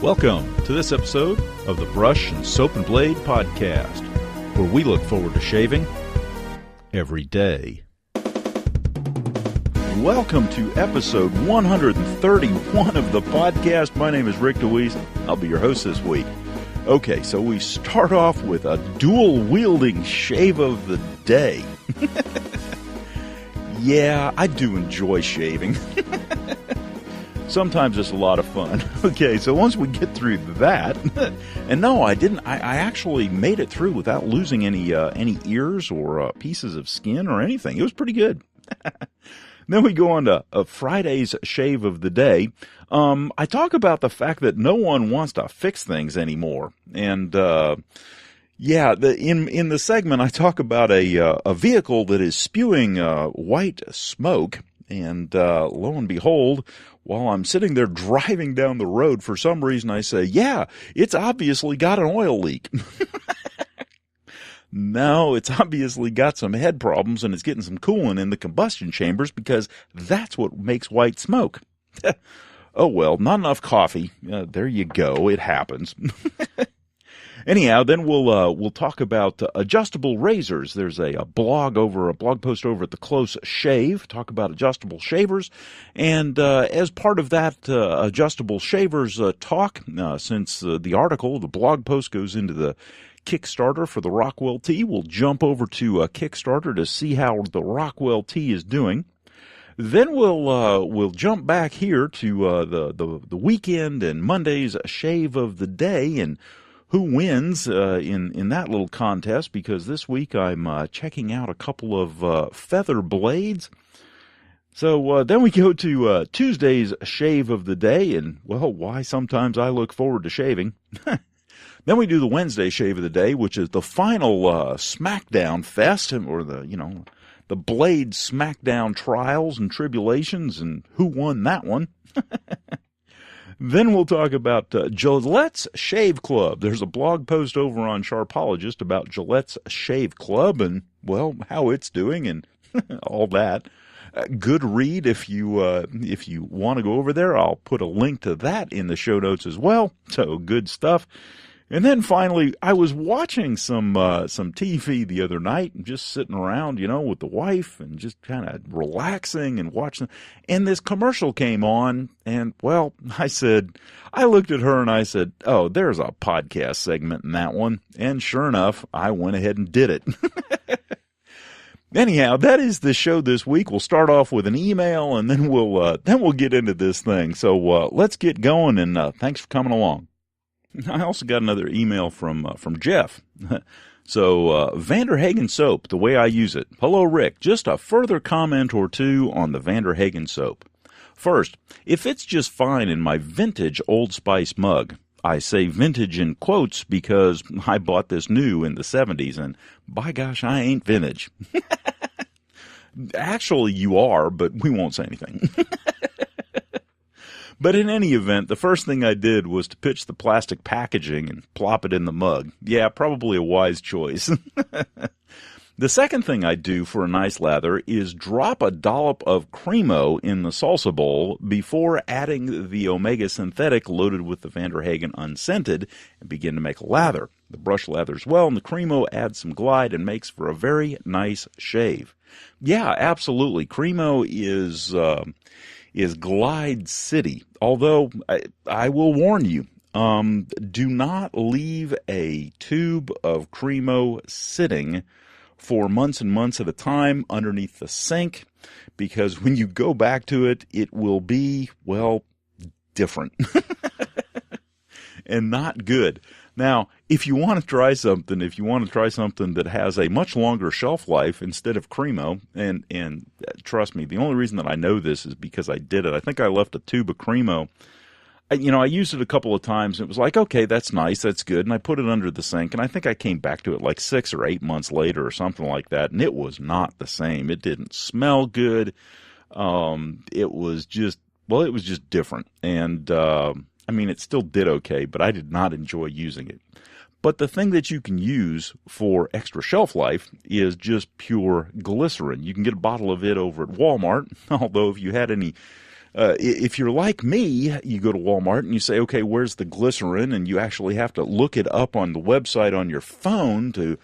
Welcome to this episode of the Brush and Soap and Blade Podcast, where we look forward to shaving every day. Welcome to episode 131 of the podcast. My name is Rick DeWeese. I'll be your host this week. Okay, so we start off with a dual wielding shave of the day. Yeah, I do enjoy shaving. Sometimes it's a lot of fun. Okay, so once we get through that, and no, I didn't. I actually made it through without losing any ears or pieces of skin or anything. It was pretty good. Then we go on to Friday's shave of the day. I talk about the fact that no one wants to fix things anymore, and in the segment I talk about a vehicle that is spewing white smoke, and lo and behold, while I'm sitting there driving down the road, for some reason I say, yeah, it's obviously got an oil leak. No, it's obviously got some head problems and it's getting some coolant in the combustion chambers because that's what makes white smoke. Oh well, not enough coffee. There you go. It happens. Anyhow, then we'll talk about adjustable razors. There's a blog post over at the Close Shave. Talk about adjustable shavers, and as part of that adjustable shavers talk, since the blog post goes into the Kickstarter for the Rockwell tee, we'll jump over to Kickstarter to see how the Rockwell tee is doing. Then we'll jump back here to the weekend and Monday's shave of the day and who wins in that little contest, because this week I'm checking out a couple of feather blades. So then we go to Tuesday's shave of the day, and, well, why sometimes I look forward to shaving. Then we do the Wednesday shave of the day, which is the final Smackdown fest, or the Blade Smackdown trials and tribulations, and who won that one. Then we'll talk about Gillette's Shave Club. There's a blog post over on Sharpologist about Gillette's Shave Club and, well, how it's doing and all that. Good read if you want to go over there. I'll put a link to that in the show notes as well. So good stuff. And then finally, I was watching some TV the other night, and just sitting around, with the wife and just kind of relaxing and watching. And this commercial came on, and, well, I looked at her and I said, oh, there's a podcast segment in that one. And sure enough, I went ahead and did it. Anyhow, that is the show this week. We'll start off with an email, and then we'll get into this thing. So let's get going, and thanks for coming along. I also got another email from Jeff. So, Vanderhagen soap, the way I use it. Hello, Rick. Just a further comment or two on the Vanderhagen soap. First, it fits just fine in my vintage Old Spice mug. I say vintage in quotes because I bought this new in the 70s, and by gosh, I ain't vintage. Actually, you are, but we won't say anything. But in any event, the first thing I did was to pitch the plastic packaging and plop it in the mug. Yeah, probably a wise choice. The second thing I do for a nice lather is drop a dollop of Cremo in the salsa bowl before adding the Omega Synthetic loaded with the Vanderhagen Unscented and begin to make a lather. The brush lathers well, and the Cremo adds some glide and makes for a very nice shave. Yeah, absolutely. Cremo is Glide City. Although, I will warn you, do not leave a tube of Cremo sitting for months and months at a time underneath the sink, because when you go back to it, it will be, well, different. And not good. Now, if you want to try something that has a much longer shelf life instead of Cremo, and trust me, the only reason that I know this is because I did it. I think I left a tube of Cremo. I used it a couple of times, and it was like, okay, that's nice, that's good, and I put it under the sink, and I think I came back to it like 6 or 8 months later or something like that, and it was not the same. It didn't smell good. It was just different, and it still did okay, but I did not enjoy using it. But the thing that you can use for extra shelf life is just pure glycerin. You can get a bottle of it over at Walmart, although if you had any If you're like me, you go to Walmart and you say, okay, where's the glycerin? And you actually have to look it up on the website on your phone to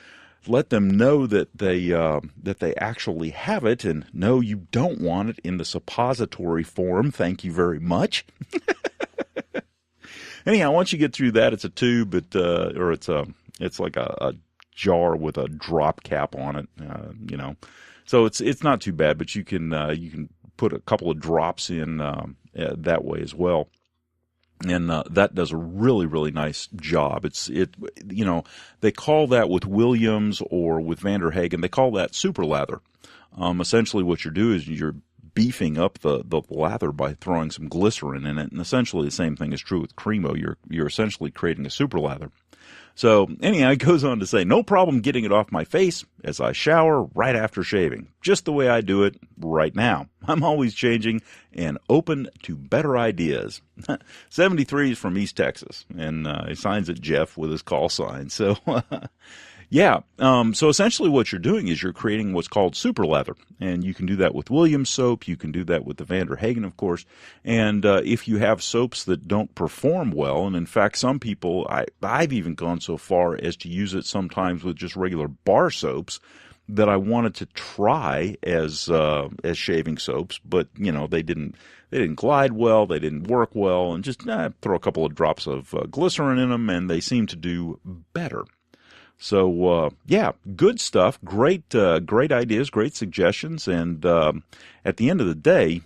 let them know that they actually have it. And no, you don't want it in the suppository form. Thank you very much. Anyhow, once you get through that, it's a tube, it's like a jar with a drop cap on it, So it's not too bad, but you can put a couple of drops in that way as well. And that does a really, really nice job. They call that with Williams or with Van der Hagen, they call that super lather. Essentially what you're doing is you're beefing up the lather by throwing some glycerin in it, and essentially the same thing is true with Cremo. You're essentially creating a super lather. So anyhow, it goes on to say, no problem getting it off my face as I shower right after shaving. Just the way I do it right now. I'm always changing and open to better ideas. 73 is from East Texas, and he signs it Jeff with his call sign. So yeah, so essentially what you're doing is you're creating what's called super lather, and you can do that with Williams soap, you can do that with the Van der Hagen, of course, and if you have soaps that don't perform well, and in fact some people, I've even gone so far as to use it sometimes with just regular bar soaps that I wanted to try as shaving soaps, but they didn't glide well, they didn't work well, and just throw a couple of drops of glycerin in them, and they seem to do better. So, yeah, good stuff. Great ideas, great suggestions. And at the end of the day,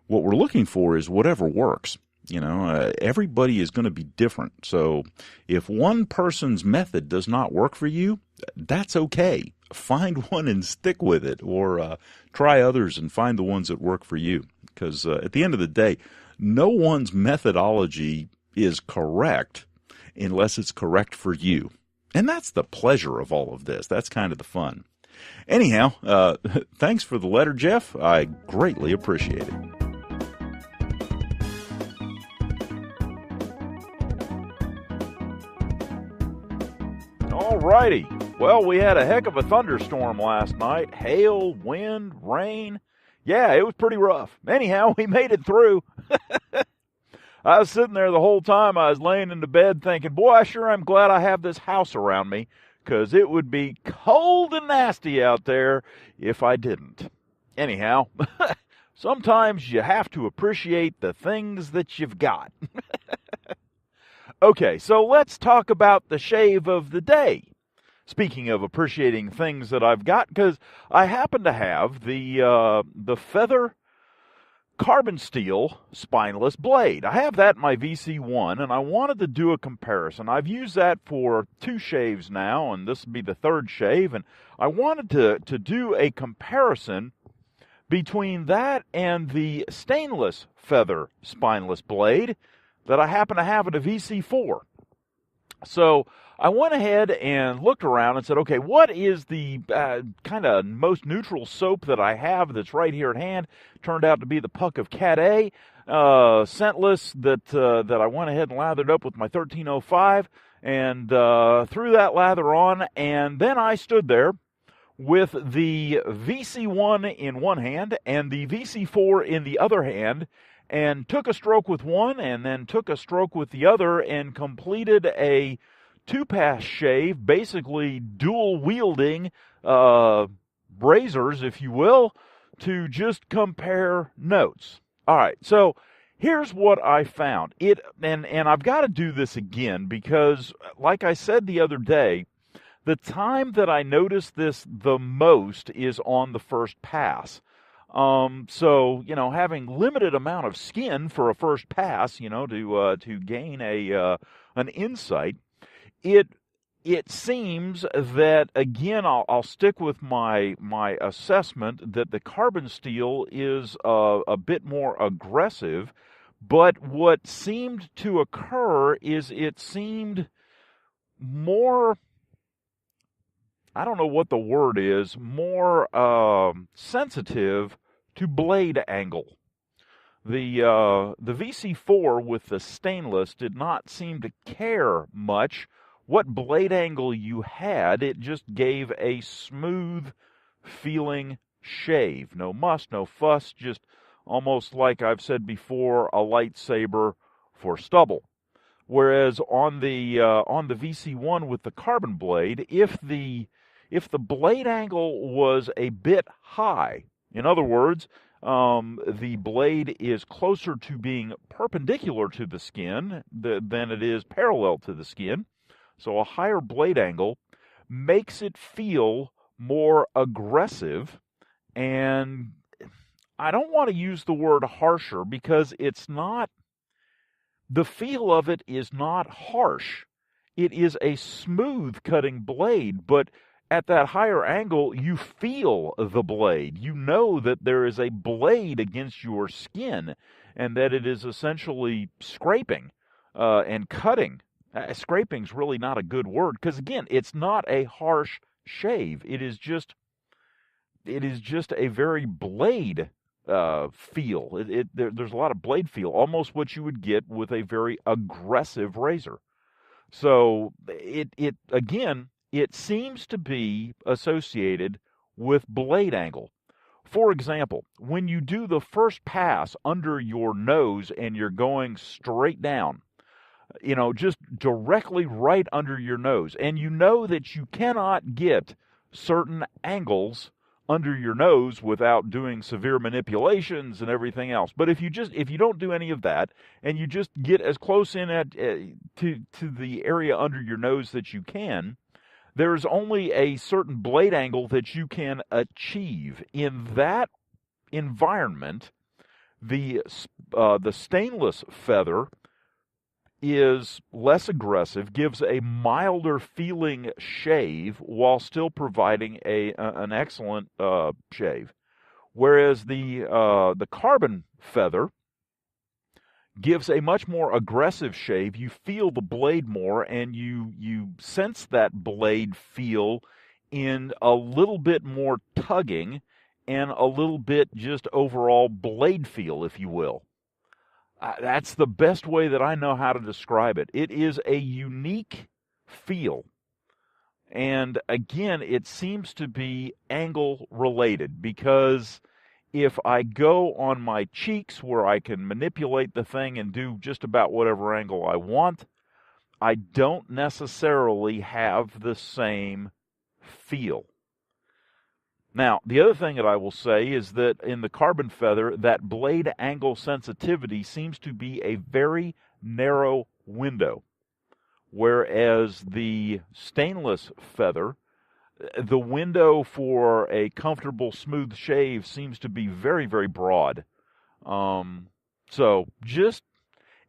what we're looking for is whatever works. Everybody is going to be different. So if one person's method does not work for you, that's okay. Find one and stick with it, or try others and find the ones that work for you. Because at the end of the day, no one's methodology is correct unless it's correct for you. And that's the pleasure of all of this. That's kind of the fun. Anyhow, thanks for the letter, Jeff. I greatly appreciate it. All righty. Well, we had a heck of a thunderstorm last night. Hail, wind, rain. Yeah, it was pretty rough. Anyhow, we made it through. I was sitting there the whole time. I was laying in the bed thinking, boy, I sure am glad I have this house around me, because it would be cold and nasty out there if I didn't. Anyhow, sometimes you have to appreciate the things that you've got. Okay, so let's talk about the shave of the day. Speaking of appreciating things that I've got, because I happen to have the Feather carbon steel spineless blade. I have that in my VC1, and I wanted to do a comparison. I've used that for 2 shaves now, and this will be the 3rd shave, and I wanted to do a comparison between that and the stainless Feather spineless blade that I happen to have at a VC4. So I went ahead and looked around and said, okay, what is the kind of most neutral soap that I have that's right here at hand? Turned out to be the Puck of Cat A, scentless, that I went ahead and lathered up with my 1305 and threw that lather on, and then I stood there with the VC1 in one hand and the VC4 in the other hand, and took a stroke with one and then took a stroke with the other and completed a 2-pass shave, basically dual wielding razors, if you will, to just compare notes. All right, so here's what I found. And I've got to do this again because, like I said the other day, the time that I notice this the most is on the first pass. So, having limited amount of skin for a first pass, to gain an insight, it seems that, again, I'll stick with my assessment that the carbon steel is a bit more aggressive, but what seemed to occur is it seemed more, I don't know what the word is, more sensitive to blade angle. The VC4 with the stainless did not seem to care much what blade angle you had. It just gave a smooth feeling shave. No muss, no fuss, just almost like I've said before, a lightsaber for stubble. Whereas on the VC1 with the carbon blade, if the blade angle was a bit high, in other words, the blade is closer to being perpendicular to the skin than it is parallel to the skin, so a higher blade angle makes it feel more aggressive, and I don't want to use the word harsher because it's not. The feel of it is not harsh. It is a smooth cutting blade, but at that higher angle, you feel the blade. You know that there is a blade against your skin and that it is essentially scraping and cutting. Scraping's really not a good word because, again, it's not a harsh shave. It is just a very blade feel. There's a lot of blade feel, almost what you would get with a very aggressive razor. So it seems to be associated with blade angle. For example, when you do the first pass under your nose and you're going straight down, just directly right under your nose, and you know that you cannot get certain angles under your nose without doing severe manipulations and everything else. But if you don't do any of that and you just get as close in to the area under your nose that you can, there's only a certain blade angle that you can achieve. In that environment, the stainless feather is less aggressive, gives a milder feeling shave while still providing an excellent shave. Whereas the carbon feather gives a much more aggressive shave. You feel the blade more, and you sense that blade feel in a little bit more tugging and a little bit just overall blade feel, if you will. That's the best way that I know how to describe it. It is a unique feel. And again, it seems to be angle related, because if I go on my cheeks where I can manipulate the thing and do just about whatever angle I want, I don't necessarily have the same feel. Now, the other thing that I will say is that in the carbon feather, that blade angle sensitivity seems to be a very narrow window, whereas the stainless feather, the window for a comfortable, smooth shave seems to be very, very broad.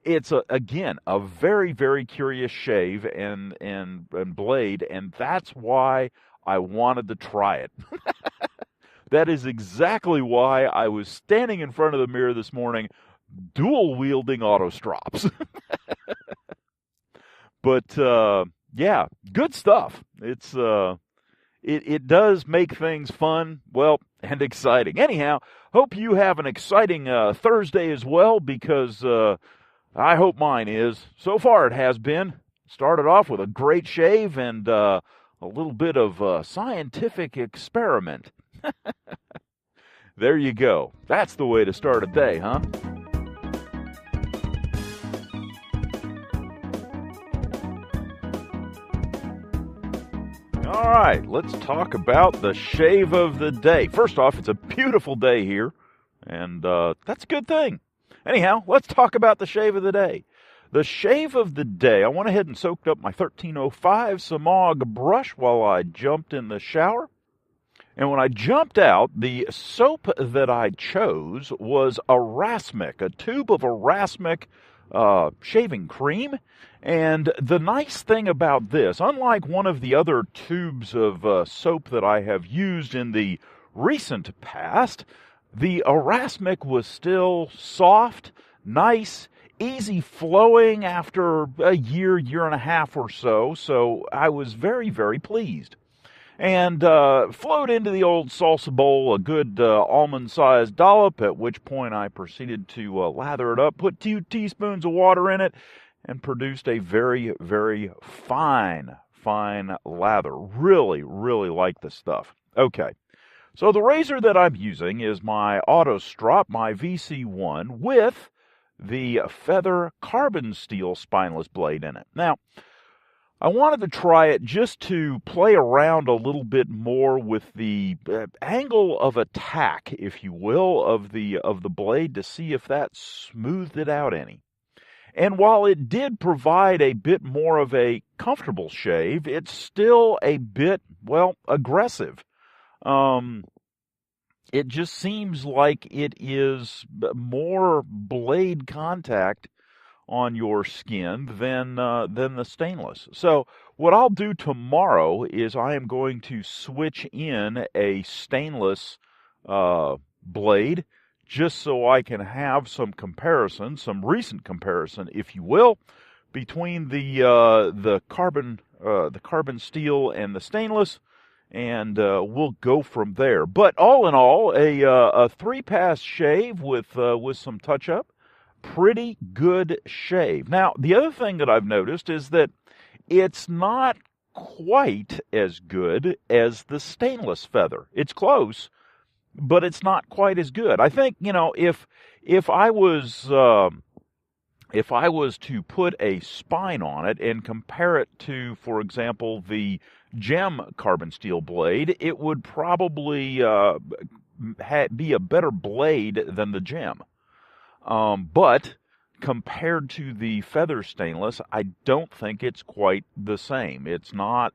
It's again a very, very curious shave and blade, and that's why I wanted to try it. That is exactly why I was standing in front of the mirror this morning, dual wielding auto strops. But yeah, good stuff. It does make things fun, well, and exciting. Anyhow, hope you have an exciting Thursday as well, because I hope mine is. So far it has been. Started off with a great shave and a little bit of scientific experiment. There you go. That's the way to start a day, huh? All right, let's talk about the shave of the day. First off, it's a beautiful day here, and that's a good thing. Anyhow, let's talk about the shave of the day. The shave of the day, I went ahead and soaked up my 1305 Samog brush while I jumped in the shower. And when I jumped out, the soap that I chose was Erasmic, a tube of Erasmic shaving cream. And the nice thing about this, unlike one of the other tubes of soap that I have used in the recent past, the Erasmic was still soft, nice, easy flowing after a year and a half or so. So I was very, very pleased. And flowed into the old salsa bowl a good almond-sized dollop, at which point I proceeded to lather it up, put 2 teaspoons of water in it, and produced a very, very fine lather. Really, really like the stuff. Okay, So the razor that I'm using is my Auto Strop, my VC1, with the Feather carbon steel spineless blade in it. Now, I wanted to try it just to play around a little bit more with the angle of attack, if you will, of the blade to see if that smoothed it out any. And while it did provide a bit more of a comfortable shave, it's still a bit, well, aggressive. It just seems like it is more blade contact on your skin than the stainless. So what I'll do tomorrow is I am going to switch in a stainless blade just so I can have some comparison, some recent comparison, if you will, between the carbon steel and the stainless, and we'll go from there. But all in all, a 3-pass shave with some touch-up. Pretty good shave. Now, the other thing that I've noticed is that it's not quite as good as the stainless feather. It's close, but it's not quite as good. I think, if I was to put a spine on it and compare it to, for example, the Gem carbon steel blade, it would probably be a better blade than the Gem. But compared to the Feather stainless, I don't think it's quite the same. It's not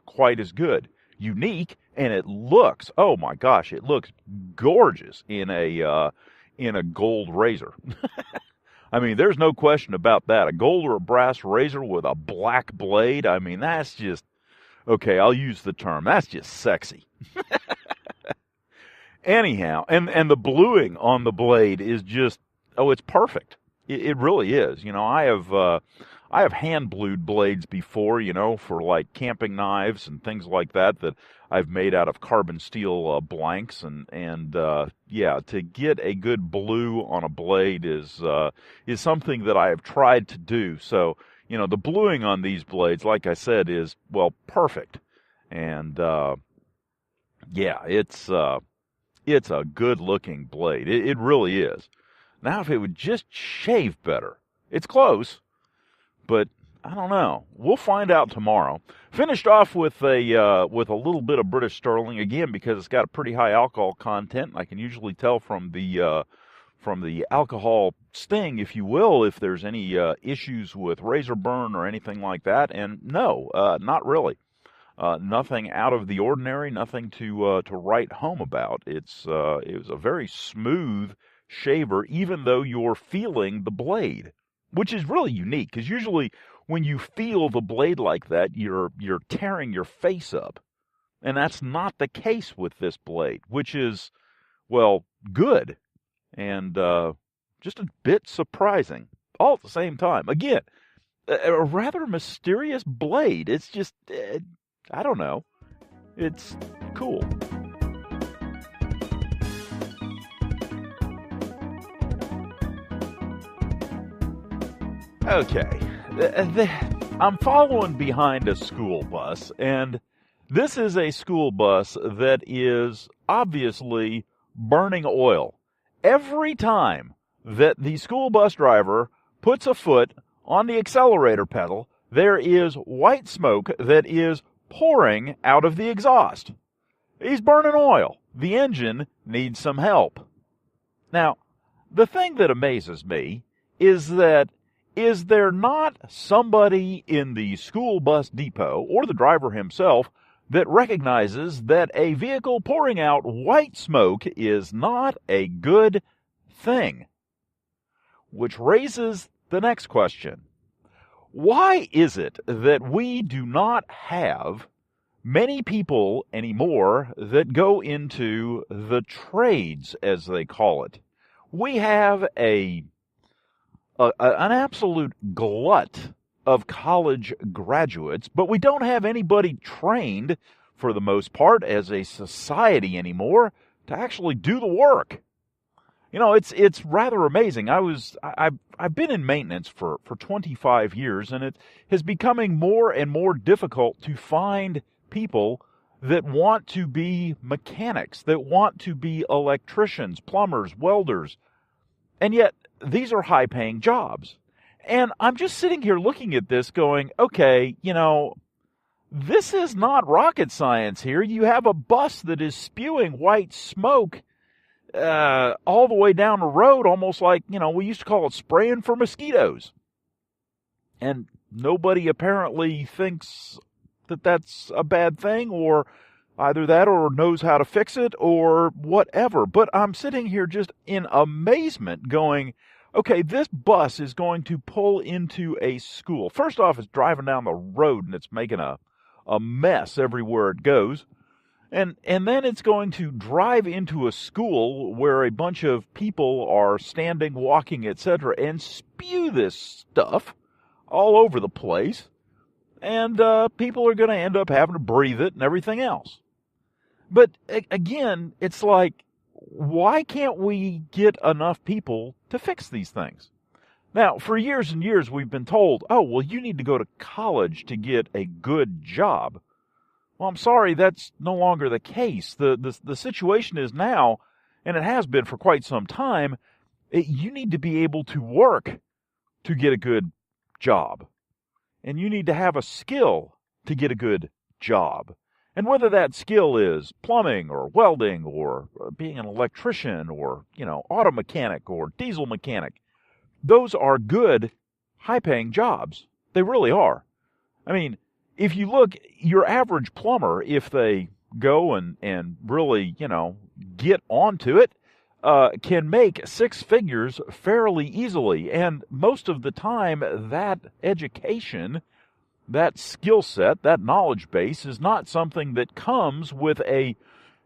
quite as good. Unique, and it looks, oh my gosh, it looks gorgeous in a gold razor. I mean, there's no question about that. A gold or a brass razor with a black blade, I mean, that's just, okay, I'll use the term, that's just sexy. Anyhow, and the bluing on the blade is just, oh, it's perfect. It really is. I have hand blued blades before, for like camping knives and things like that I've made out of carbon steel blanks, and yeah, to get a good blue on a blade is something that I have tried to do. So, the bluing on these blades, like I said, is, well, perfect. And yeah, it's a good looking blade. It really is. Now, if it would just shave better, it's close, but I don't know. We'll find out tomorrow. Finished off with a little bit of British Sterling again because it's got a pretty high alcohol content. I can usually tell from the alcohol sting, if you will, if there's any issues with razor burn or anything like that. And no, not really. Nothing out of the ordinary. Nothing to write home about. It was a very smooth shaver, even though you're feeling the blade, which is really unique, because usually when you feel the blade like that, you're tearing your face up, and that's not the case with this blade, which is, well, good, and just a bit surprising, all at the same time. Again, a rather mysterious blade. It's just, I don't know, it's cool. Okay, I'm following behind a school bus, and this is a school bus that is obviously burning oil. Every time that the school bus driver puts a foot on the accelerator pedal, there is white smoke that is pouring out of the exhaust. He's burning oil. The engine needs some help. Now, the thing that amazes me is that is there not somebody in the school bus depot, or the driver himself, that recognizes that a vehicle pouring out white smoke is not a good thing? Which raises the next question. Why is it that we do not have many people anymore that go into the trades, as they call it? We have an absolute glut of college graduates, but we don't have anybody trained, for the most part, as a society anymore, to actually do the work. It's rather amazing. I've been in maintenance for 25 years, and it is becoming more and more difficult to find people that want to be mechanics, that want to be electricians, plumbers, welders. And yet, these are high-paying jobs. And I'm just sitting here looking at this going, okay, this is not rocket science here. You have a bus that is spewing white smoke all the way down the road, almost like, we used to call it spraying for mosquitoes. And nobody apparently thinks that that's a bad thing, or either that or knows how to fix it or whatever. But I'm sitting here just in amazement going, okay, this bus is going to pull into a school. First off, it's driving down the road and it's making a mess everywhere it goes. And then it's going to drive into a school where a bunch of people are standing, walking, etc., and spew this stuff all over the place. And people are going to end up having to breathe it and everything else. But again, it's like, why can't we get enough people to fix these things? Now, for years and years, we've been told, oh, well, you need to go to college to get a good job. Well, I'm sorry, that's no longer the case. The situation is now, and it has been for quite some time, you need to be able to work to get a good job. And you need to have a skill to get a good job. And whether that skill is plumbing or welding or being an electrician or, auto mechanic or diesel mechanic, those are good, high-paying jobs. They really are. I mean, if you look, your average plumber, if they go and really, get onto it, can make six figures fairly easily. And most of the time, that education, that skill set, that knowledge base is not something that comes with a,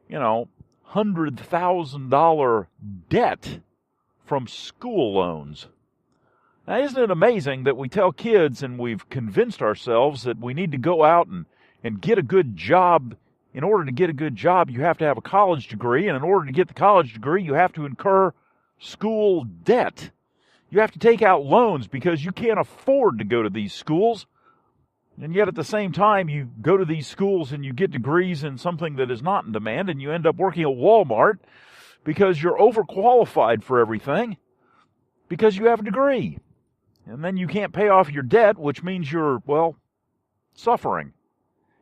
$100,000 debt from school loans. Now, isn't it amazing that we tell kids and we've convinced ourselves that we need to go out and get a good job? In order to get a good job, you have to have a college degree, and in order to get the college degree, you have to incur school debt. You have to take out loans because you can't afford to go to these schools. And yet at the same time, you go to these schools and you get degrees in something that is not in demand, and you end up working at Walmart because you're overqualified for everything because you have a degree. And then you can't pay off your debt, which means you're, suffering.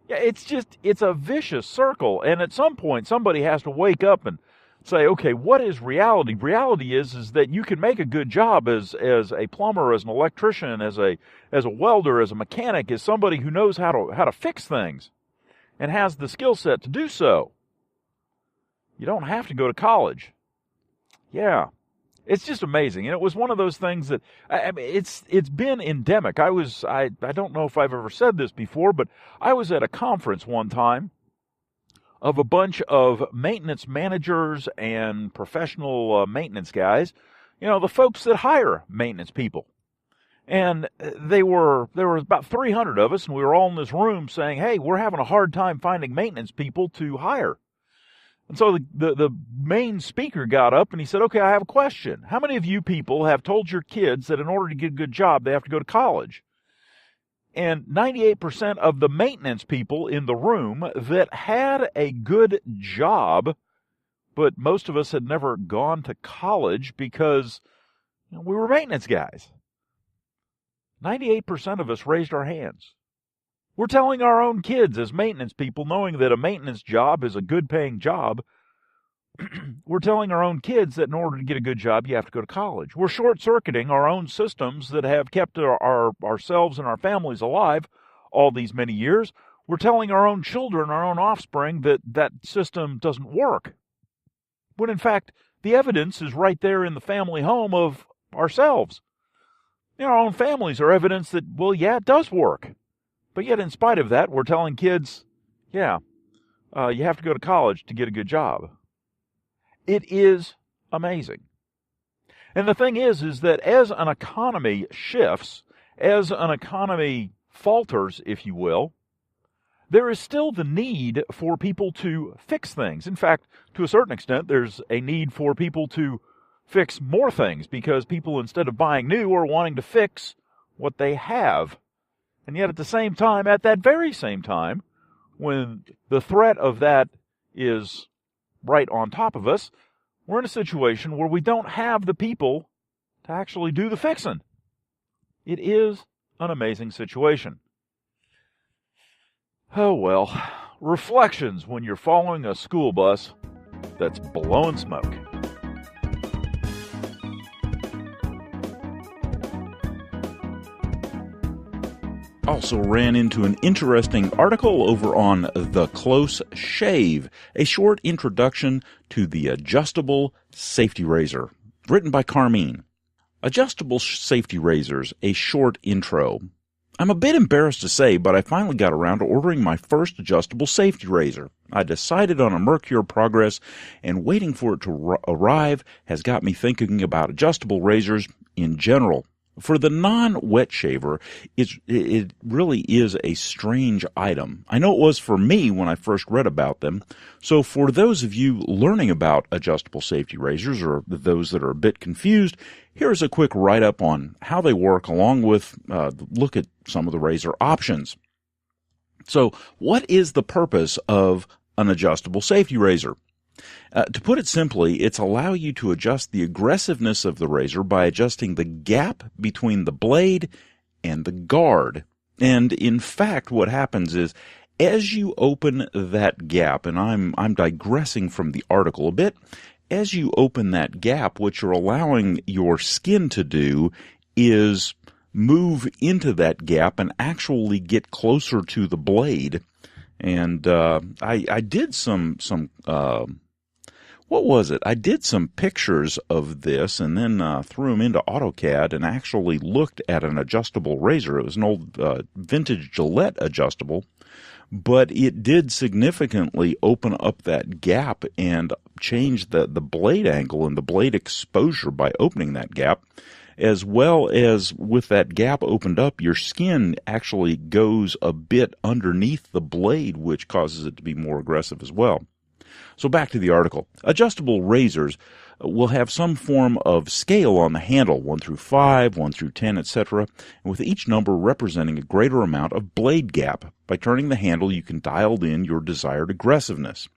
Yeah, it's a vicious circle. And at some point, somebody has to wake up and say, okay, what is reality? Reality is that you can make a good job as a plumber, as an electrician, as a welder, as a mechanic, as somebody who knows how to fix things and has the skill set to do so. You don't have to go to college. Yeah. It's just amazing. And it was one of those things that, it's been endemic. I don't know if I've ever said this before, but I was at a conference one time of a bunch of maintenance managers and professional maintenance guys, the folks that hire maintenance people. And there were about 300 of us, and we were all in this room saying, hey, we're having a hard time finding maintenance people to hire. And so the main speaker got up and he said, okay, I have a question. How many of you people have told your kids that in order to get a good job, they have to go to college? And 98% of the maintenance people in the room that had a good job, but most of us had never gone to college because we were maintenance guys. 98% of us raised our hands. We're telling our own kids as maintenance people, knowing that a maintenance job is a good-paying job, we're telling our own kids that in order to get a good job, you have to go to college. We're short-circuiting our own systems that have kept ourselves and our families alive all these many years. We're telling our own children, our own offspring, that system doesn't work. When in fact, the evidence is right there in the family home of ourselves. Our own families are evidence that, it does work. But yet, in spite of that, we're telling kids, you have to go to college to get a good job. It is amazing. And the thing is that as an economy shifts, as an economy falters, if you will, there is still the need for people to fix things. In fact, to a certain extent, there's a need for people to fix more things because people, instead of buying new, are wanting to fix what they have. And yet at the same time, at that very same time, when the threat of that is right on top of us, we're in a situation where we don't have the people to actually do the fixing. It is an amazing situation. Oh well, reflections when you're following a school bus that's blowing smoke. Also ran into an interesting article over on The Close Shave, a short introduction to the adjustable safety razor, written by Carmine. Adjustable safety razors, a short intro. I'm a bit embarrassed to say, but I finally got around to ordering my first adjustable safety razor. I decided on a Mercure Progress, and waiting for it to arrive has got me thinking about adjustable razors in general. For the non-wet shaver, it really is a strange item. I know it was for me when I first read about them. So for those of you learning about adjustable safety razors, or those that are a bit confused, here's a quick write-up on how they work, along with look at some of the razor options. So what is the purpose of an adjustable safety razor? To put it simply, it's allow you to adjust the aggressiveness of the razor by adjusting the gap between the blade and the guard. And in fact, what happens is, as you open that gap, and I'm digressing from the article a bit, as you open that gap, what you're allowing your skin to do is move into that gap and actually get closer to the blade. And I did some what was it? I did some pictures of this and then threw them into AutoCAD and actually looked at an adjustable razor. It was an old vintage Gillette adjustable, but it did significantly open up that gap and change the blade angle and the blade exposure by opening that gap. As well as with that gap opened up, your skin actually goes a bit underneath the blade, which causes it to be more aggressive as well. So back to the article. Adjustable razors will have some form of scale on the handle, 1 through 5, 1 through 10, etc., and with each number representing a greater amount of blade gap. By turning the handle, you can dial in your desired aggressiveness.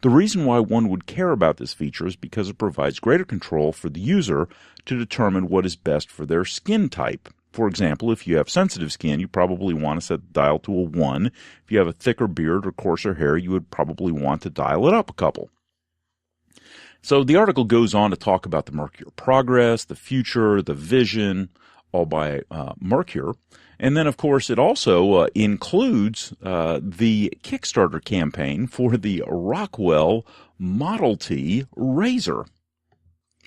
The reason why one would care about this feature is because it provides greater control for the user to determine what is best for their skin type. For example, if you have sensitive skin, you probably want to set the dial to a 1. If you have a thicker beard or coarser hair, you would probably want to dial it up a couple. So the article goes on to talk about the Mercure Progress, the future, the vision, all by Mercure. And then, of course, it also includes the Kickstarter campaign for the Rockwell Model T razor.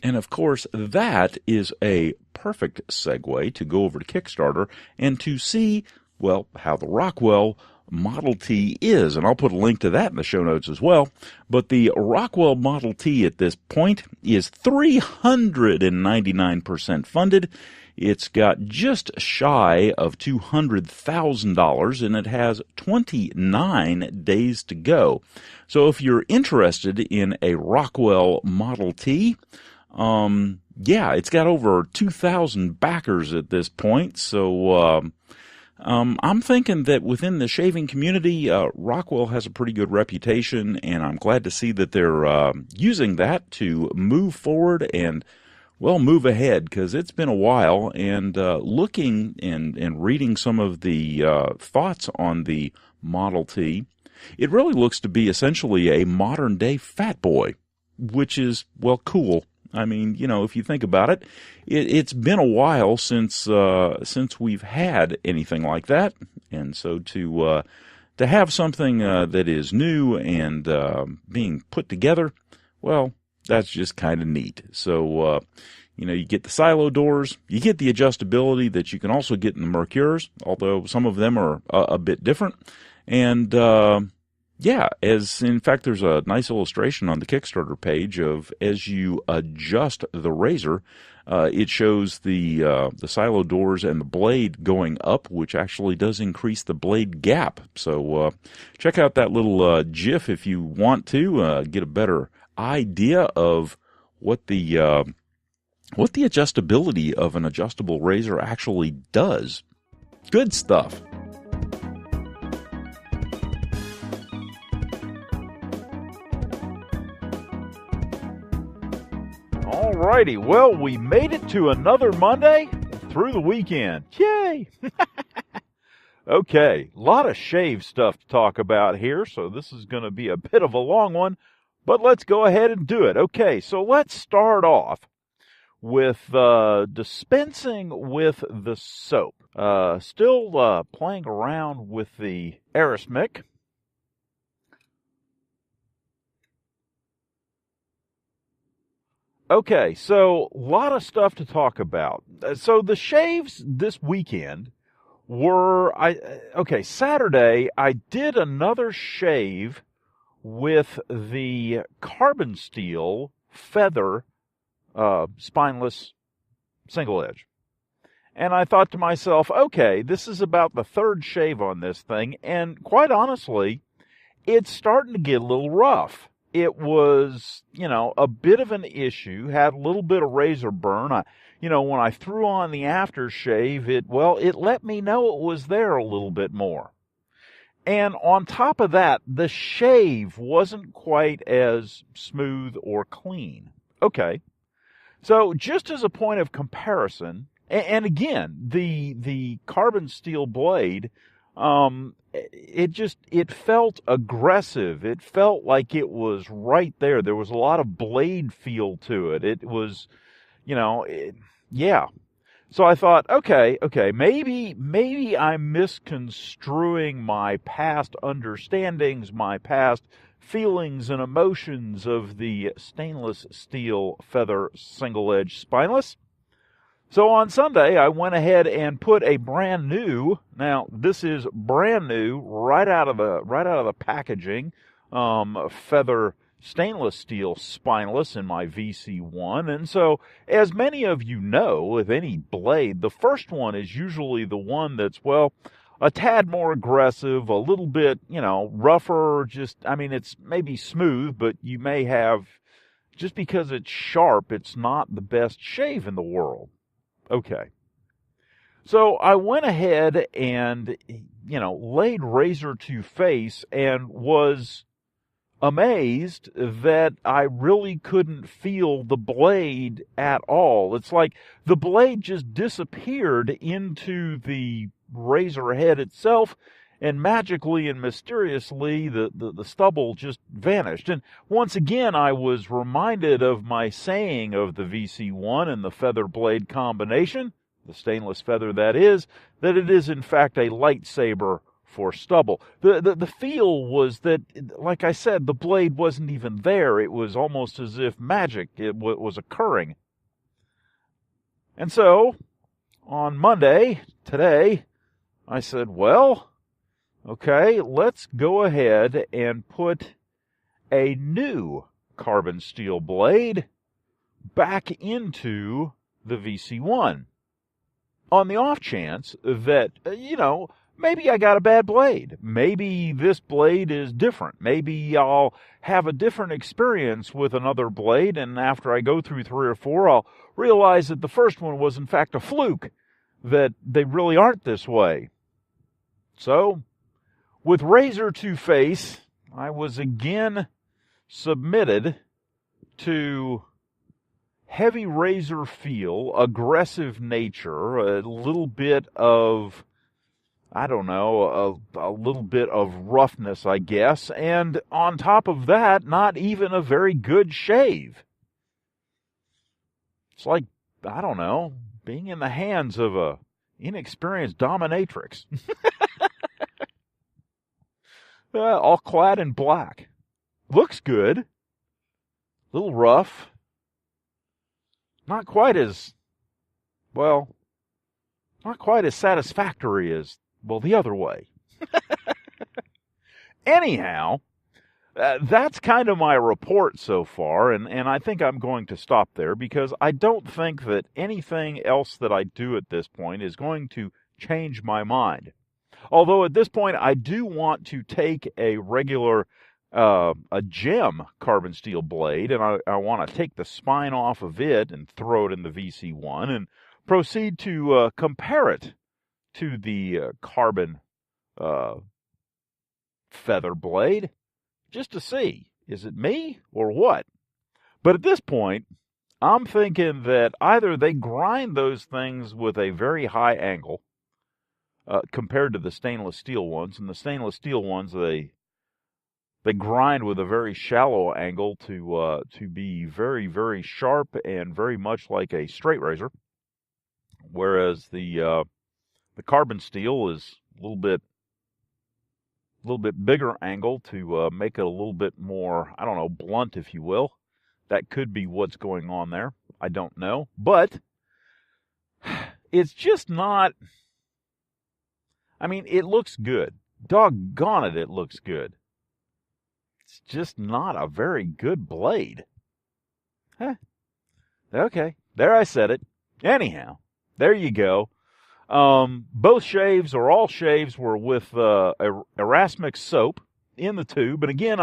And, of course, that is a perfect segue to go over to Kickstarter and to see, well, how the Rockwell Model T is. And I'll put a link to that in the show notes as well. But the Rockwell Model T at this point is 399% funded. It's got just shy of $200,000, and it has 29 days to go. So if you're interested in a Rockwell Model T, it's got over 2,000 backers at this point. So I'm thinking that within the shaving community, Rockwell has a pretty good reputation, and I'm glad to see that they're using that to move forward and, well, move ahead, because it's been a while. And looking and reading some of the thoughts on the Model T, it really looks to be essentially a modern-day Fat Boy, which is, well, cool. I mean, you know, if you think about it, it's been a while since we've had anything like that, and so to have something that is new and being put together, well, that's just kind of neat. So, you get the silo doors, you get the adjustability that you can also get in the Mercures, although some of them are a bit different, and as in fact, there's a nice illustration on the Kickstarter page of as you adjust the razor, it shows the silo doors and the blade going up, which actually does increase the blade gap. So check out that little GIF if you want to get a better idea of what the adjustability of an adjustable razor actually does. Good stuff. righty, well, we made it to another Monday through the weekend. Yay! Okay, a lot of shave stuff to talk about here, so this is going to be a bit of a long one, but let's go ahead and do it. Okay, so let's start off with dispensing with the soap. Still playing around with the Aerosmith. Okay, so a lot of stuff to talk about. So the shaves this weekend were, Saturday I did another shave with the carbon steel feather spineless single edge. And I thought to myself, okay, this is about the third shave on this thing, and quite honestly, it's starting to get a little rough. It was, a bit of an issue, had a little bit of razor burn. When I threw on the aftershave, it let me know it was there a little bit more. And on top of that, the shave wasn't quite as smooth or clean. Okay. So just as a point of comparison, and again, the carbon steel blade, it felt aggressive. It felt like it was right there. There was a lot of blade feel to it. It was, yeah. So I thought, okay, maybe I'm misconstruing my past understandings, my past feelings and emotions of the stainless steel feather single edge spineless. So on Sunday, I went ahead and put a brand new, now this is brand new, right out of the packaging, feather stainless steel spineless in my VC1. And so, as many of you know, with any blade, the first one is usually the one that's, a tad more aggressive, a little bit, rougher, it's maybe smooth, but you may have, just because it's sharp, it's not the best shave in the world. Okay. So I went ahead and, laid razor to face and was amazed that I really couldn't feel the blade at all. It's like the blade just disappeared into the razor head itself, and magically and mysteriously the stubble just vanished. And once again, I was reminded of my saying of the VC1 and the feather blade combination, the stainless feather that it is in fact a lightsaber for stubble. The feel was that, like I said, the blade wasn't even there. It was almost as if magic was occurring. And so, on Monday, today, I said, okay, let's go ahead and put a new carbon steel blade back into the VC1. On the off chance that, maybe I got a bad blade. Maybe this blade is different. Maybe I'll have a different experience with another blade, and after I go through 3 or 4, I'll realize that the first one was in fact a fluke, that they really aren't this way. So, with razor to face, I was again submitted to heavy razor feel, aggressive nature, a little bit of, a little bit of roughness, I guess, and on top of that, not even a very good shave. It's like, being in the hands of a inexperienced dominatrix. All clad in black. Looks good. A little rough. Not quite as satisfactory as, the other way. Anyhow, that's kind of my report so far, and I think I'm going to stop there because I don't think that anything else that I do at this point is going to change my mind. Although at this point, I do want to take a regular, a gem carbon steel blade, and I want to take the spine off of it and throw it in the VC1 and proceed to compare it to the carbon feather blade, just to see, is it me or what? But at this point, I'm thinking that either they grind those things with a very high angle compared to the stainless steel ones, and the stainless steel ones they grind with a very shallow angle to be very, very sharp and very much like a straight razor, whereas the carbon steel is a little bit bigger angle to make it a little bit more, I don't know, blunt, if you will. That could be what's going on there. I don't know. But it's just not, I mean, it looks good. Doggone it, it looks good. It's just not a very good blade. Huh. Okay, there I said it. Anyhow, there you go. Both shaves, or all shaves, were with Erasmic soap in the tube. And again,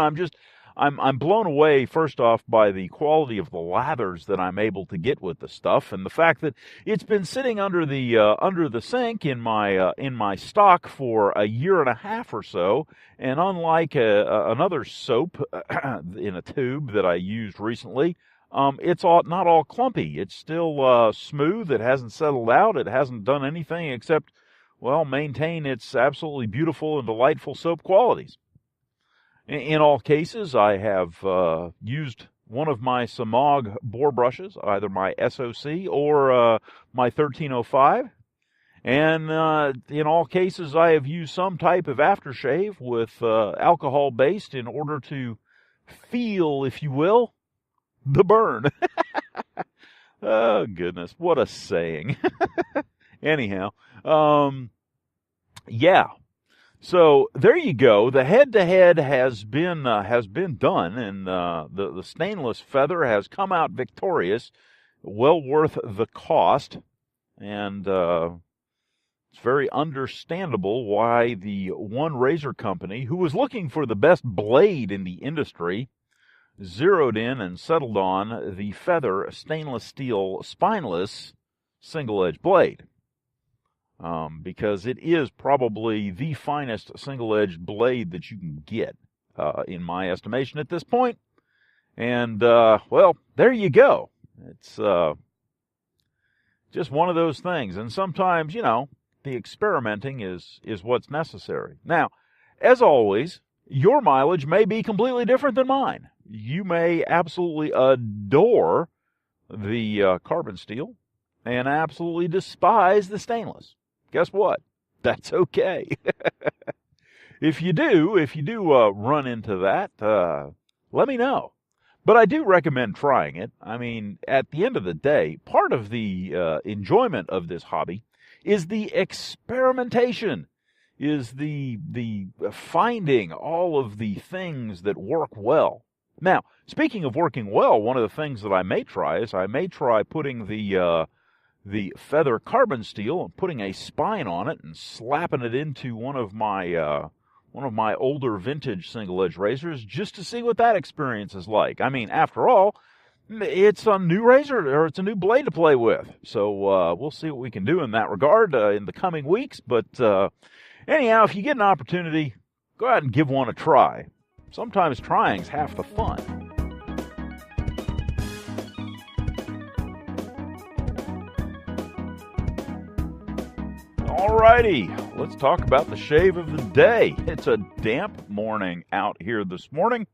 I'm blown away, first off, by the quality of the lathers that I'm able to get with the stuff, and the fact that it's been sitting under the sink in my stock for a year and a half or so. And unlike another soap in a tube that I used recently, it's not all clumpy. It's still smooth. It hasn't settled out. It hasn't done anything except, well, maintain its absolutely beautiful and delightful soap qualities. In all cases, I have used one of my Samog bore brushes, either my SOC or my 1305. And in all cases, I have used some type of aftershave with alcohol-based in order to feel, if you will, the burn. Oh, goodness. What a saying. Anyhow, yeah. So there you go. The head-to-head has been done, and the stainless feather has come out victorious. Well worth the cost, and it's very understandable why the one razor company, who was looking for the best blade in the industry, zeroed in and settled on the Feather stainless steel spineless single-edge blade. Because it is probably the finest single-edged blade that you can get, in my estimation at this point. And, well, there you go. It's just one of those things. And sometimes, you know, the experimenting is what's necessary. Now, as always, your mileage may be completely different than mine. You may absolutely adore the carbon steel and absolutely despise the stainless. Guess what? That's okay. If you do run into that, let me know. But I do recommend trying it. I mean, at the end of the day, part of the enjoyment of this hobby is the experimentation, is the finding all of the things that work well. Now, speaking of working well, one of the things that I may try is putting the Feather carbon steel and putting a spine on it and slapping it into one of my older vintage single-edge razors just to see what that experience is like. I mean, after all, it's a new razor, or it's a new blade to play with. So we'll see what we can do in that regard in the coming weeks. But anyhow, if you get an opportunity, go ahead and give one a try. Sometimes trying's half the fun. Alrighty, let's talk about the shave of the day. It's a damp morning out here this morning.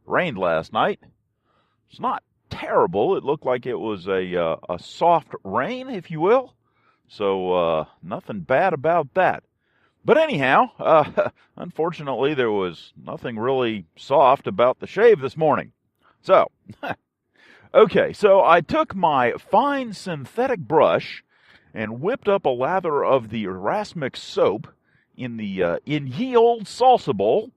Rained last night. It's not terrible. It looked like it was a soft rain, if you will. So nothing bad about that. But anyhow, unfortunately, there was nothing really soft about the shave this morning. So, okay, so I took my fine synthetic brush and whipped up a lather of the Erasmic soap in ye old salsa bowl.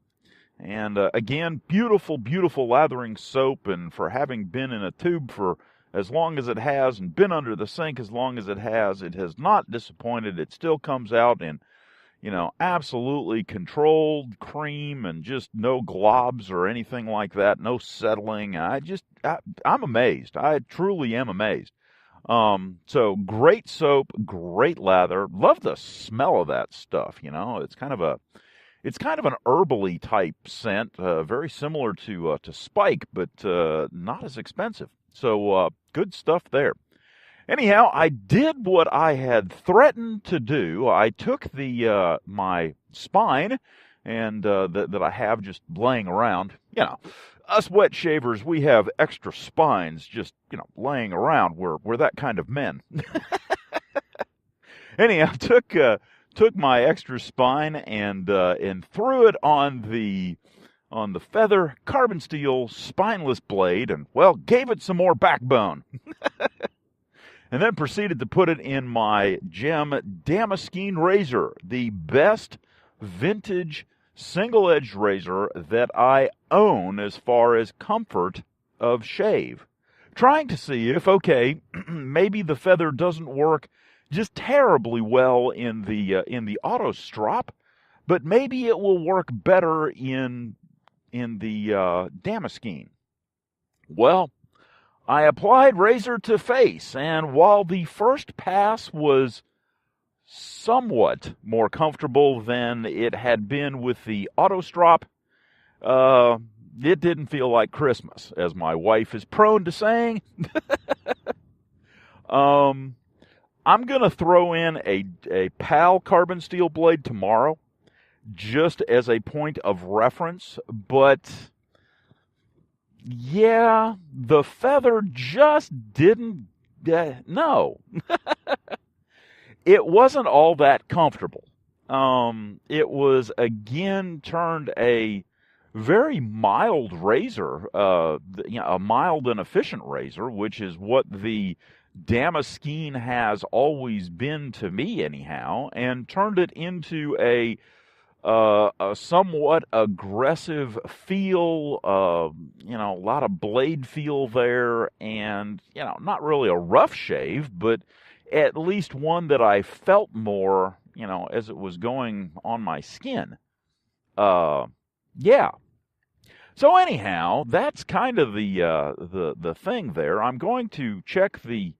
And again, beautiful, beautiful lathering soap. And for having been in a tube for as long as it has and been under the sink as long as it has not disappointed. It still comes out in, absolutely controlled cream and just no globs or anything like that. No settling. I'm amazed. I truly am amazed. So great soap, great lather. Love the smell of that stuff. It's kind of an herbally type scent, very similar to Spike, but not as expensive. So good stuff there. Anyhow, I did what I had threatened to do. I took the my spine and that I have just laying around. You know, us wet shavers, we have extra spines just, laying around. We're that kind of men. Anyhow, took my extra spine and threw it on the feather carbon steel spineless blade and, well, gave it some more backbone. And then proceeded to put it in my gem Damascene razor, the best vintage single-edged razor that I own as far as comfort of shave. Trying to see if, okay, maybe the feather doesn't work just terribly well in the auto strop, but maybe it will work better in the Damascene. Well, I applied razor to face, and while the first pass was somewhat more comfortable than it had been with the auto strop, it didn't feel like Christmas, as my wife is prone to saying. I'm going to throw in a PAL carbon steel blade tomorrow, just as a point of reference, but yeah, the feather just didn't, no. It wasn't all that comfortable. It was, again, turned a very mild razor, a mild and efficient razor, which is what the Damascene has always been to me anyhow, and turned it into a somewhat aggressive feel, a lot of blade feel there, and, not really a rough shave, but at least one that I felt more, as it was going on my skin. Yeah. So anyhow, that's kind of the thing there. I'm going to check the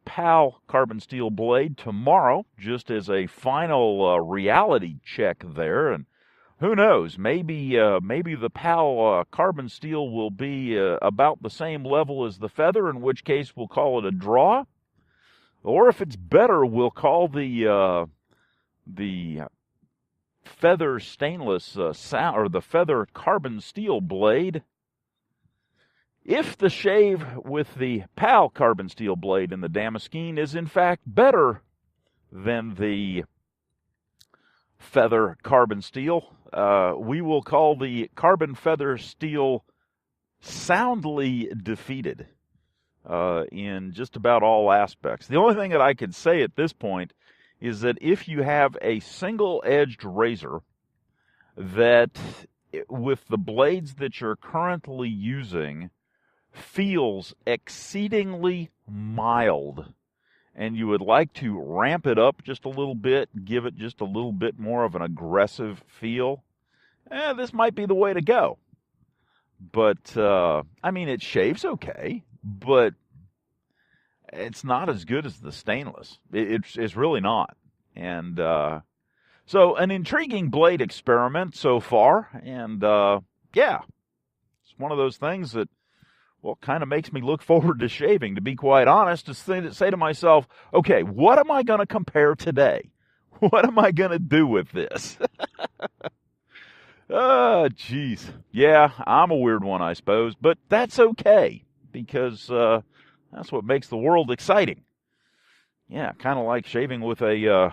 PAL carbon steel blade tomorrow, just as a final reality check there, and who knows, maybe the PAL carbon steel will be about the same level as the feather, in which case we'll call it a draw, or if it's better, we'll call the feather stainless or the feather carbon steel blade. If the shave with the PAL carbon steel blade in the Damascene is in fact better than the feather carbon steel, we will call the carbon feather steel soundly defeated in just about all aspects. The only thing that I could say at this point is that if you have a single-edged razor that, with the blades that you're currently using, feels exceedingly mild, and you would like to ramp it up just a little bit, give it just a little bit more of an aggressive feel, this might be the way to go. But, it shaves okay, but it's not as good as the stainless. It's really not. And so an intriguing blade experiment so far, and yeah, it's one of those things that, well, kind of makes me look forward to shaving, to be quite honest, to say to myself, okay, what am I going to compare today? What am I going to do with this? Oh, jeez. Yeah, I'm a weird one, I suppose, but that's okay, because that's what makes the world exciting. Yeah, kind of like shaving with a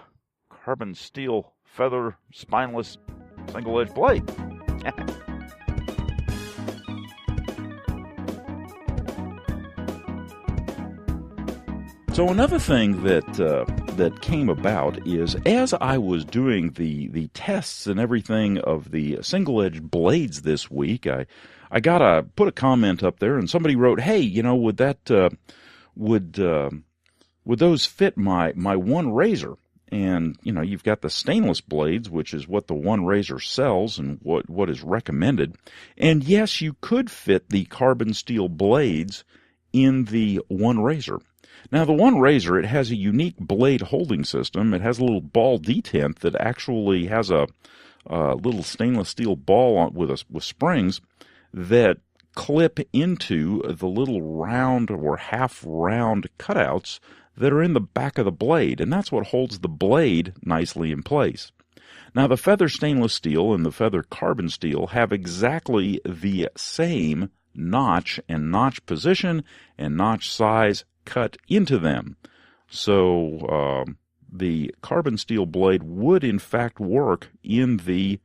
carbon steel feather spineless single-edged blade. So another thing that came about is, as I was doing the tests and everything of the single-edged blades this week, I put a comment up there, and somebody wrote, "Hey, would that would those fit my one razor?" And you've got the stainless blades, which is what the one razor sells and what is recommended. And yes, you could fit the carbon steel blades in the one razor. Now, the one razor, it has a unique blade holding system. It has a little ball detent that actually has a little stainless steel ball with springs that clip into the little round or half round cutouts that are in the back of the blade, and that's what holds the blade nicely in place. Now, the feather stainless steel and the feather carbon steel have exactly the same notch and notch position and notch size cut into them. So the carbon steel blade would in fact work in the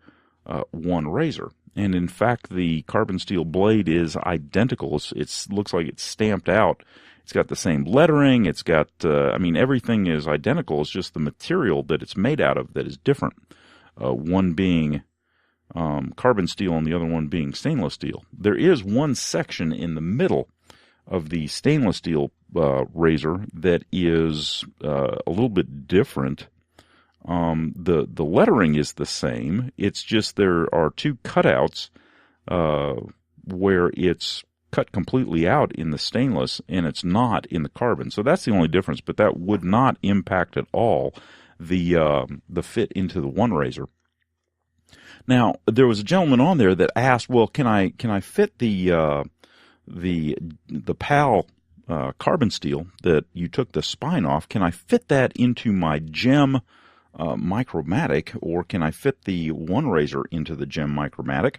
one razor. And in fact, the carbon steel blade is identical. It looks like it's stamped out. It's got the same lettering. It's got, everything is identical. It's just the material that it's made out of that is different. One being carbon steel and the other one being stainless steel. There is one section in the middle of the stainless steel razor that is a little bit different. The lettering is the same. It's just there are two cutouts where it's cut completely out in the stainless and it's not in the carbon. So that's the only difference, but that would not impact at all the fit into the one razor. Now, there was a gentleman on there that asked, well, can I fit the PAL carbon steel that you took the spine off? Can I fit that into my gem Micromatic, or can I fit the one razor into the gem Micromatic?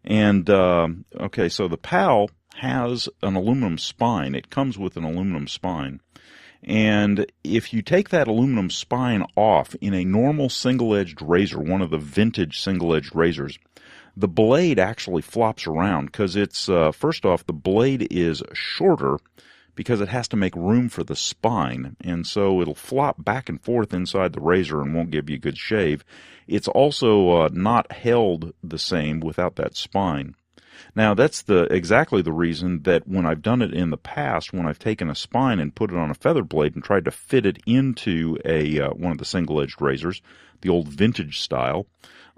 And okay, so the PAL has an aluminum spine. It comes with an aluminum spine. And if you take that aluminum spine off in a normal single-edged razor, one of the vintage single-edged razors, the blade actually flops around because it's, first off, the blade is shorter because it has to make room for the spine, and so it'll flop back and forth inside the razor and won't give you a good shave. It's also not held the same without that spine. Now, that's exactly the reason that when I've done it in the past, when I've taken a spine and put it on a feather blade and tried to fit it into one of the single-edged razors, the old vintage style,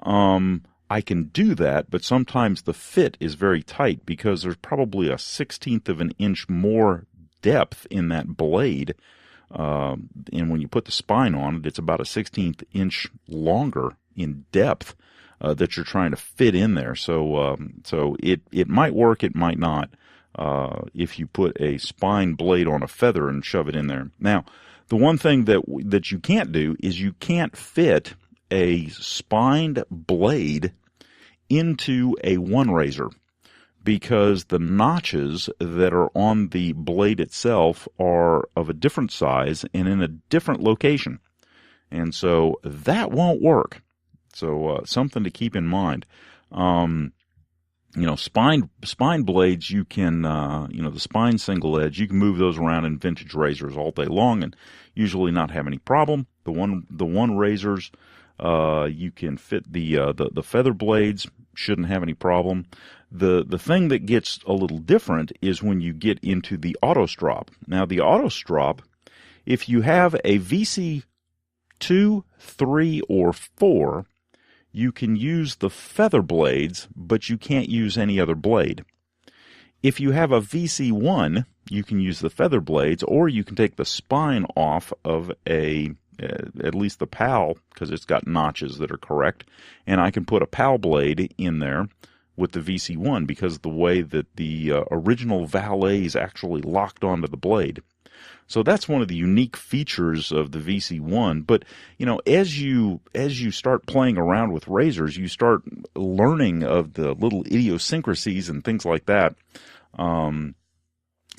I can do that, but sometimes the fit is very tight because there's probably a 1/16 of an inch more depth in that blade, and when you put the spine on it, it's about a 1/16 inch longer in depth that you're trying to fit in there. So it might work, it might not, if you put a spine blade on a feather and shove it in there. Now, the one thing that you can't do is you can't fit a spined blade into a one razor, because the notches that are on the blade itself are of a different size and in a different location. And so that won't work. So something to keep in mind. Spine blades, you can, the spine single edge, you can move those around in vintage razors all day long and usually not have any problem. The one razors, you can fit the feather blades, shouldn't have any problem. The thing that gets a little different is when you get into the auto strop. Now, the auto strop, if you have a VC 2, 3, or 4, you can use the feather blades, but you can't use any other blade. If you have a VC1, you can use the feather blades, or you can take the spine off of at least the PAL, because it's got notches that are correct, and I can put a PAL blade in there with the VC1 because of the way that the original valet is actually locked onto the blade. So that's one of the unique features of the VC1. But, as you start playing around with razors, you start learning of the little idiosyncrasies and things like that,